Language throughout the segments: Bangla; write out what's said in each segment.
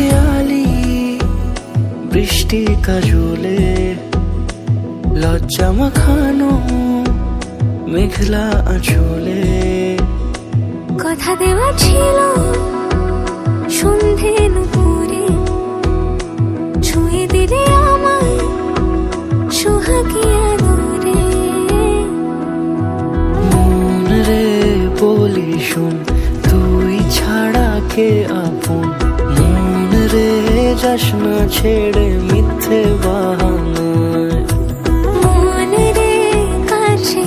খেয়ালি বৃষ্টি কাজলে লজ্জা মাখানো মেঘলা আঁচলে কথা দেওয়া ছিল সন্ধে নুপুরে ছুঁয়ে দিলে আমায় সোহাগী আদরে। মন রে বলি শোন তুই ছাড়া কে আপন, মন রে যাস না ছেড়ে মিথ্যে বাহানায়। মন রে কাছে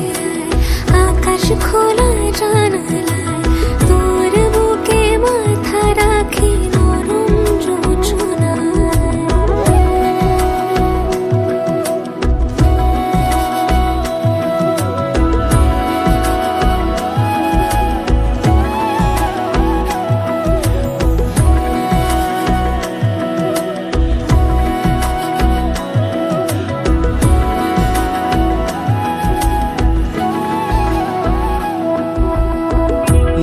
আকাশ খোলা জানালায় তোর বুকে মাথা রাখি নরম যোজনায়।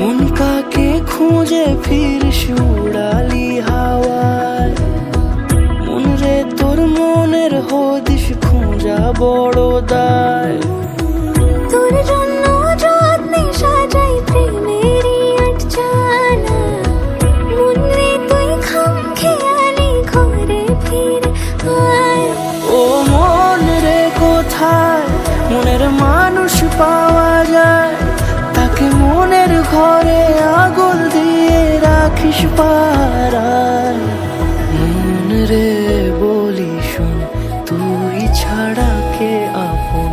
মন কাকে খুঁজে ফিরিস উড়ালি হাওয়ায়, মন রে তোর মনের হদিস খুঁজা বড় দায়। তোর জন্য যত্নে সাজাই প্রেমেরই আটচালা, মন রে তুই খামখেয়ালি ঘরে ফিরে আয়। ও মন রে কোথায় মনের মানুষ পাওয়া যায়, তাকে মনের ঘরে আগুন দিয়ে রাখিস পাড়ায়। মন রে বলি শোন তুই ছাড়া কে আপন,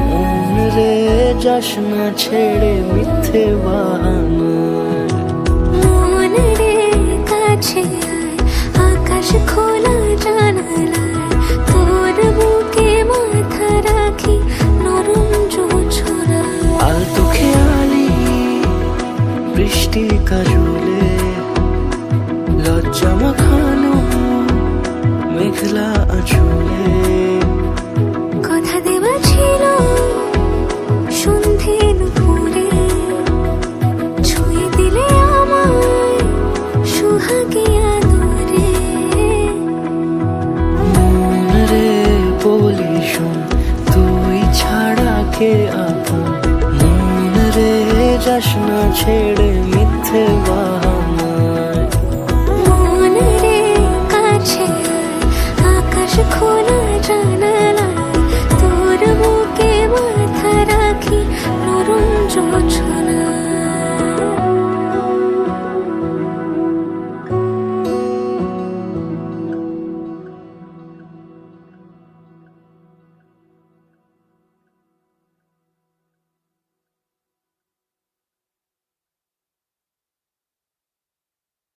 মন রে যাস না ছেড়ে মিথ্যে বাহানায়। মন রে কাছে আয় আকাশ খোলা জানালায় তোর বুকে মাথা রাখি নরম যোজনায়। আলতো খেয়ালি বৃষ্টি কাজলে লজ্জা মাখানো মেঘলা আঁচলে কথা দেওয়া ছিল সন্ধে নুপুরে ছুঁয়ে দিলে আমায় সোহাগী আদরে। মন রে বলি শোন তুই ছাড়া কে আপন, মন রে যাস না ছেড়ে মিথ্যে বাহানায়। মন রে কাছে আয় আকাশ খোলা জানালায় তোর বুকে মাথা রাখি নরম যোজনায়।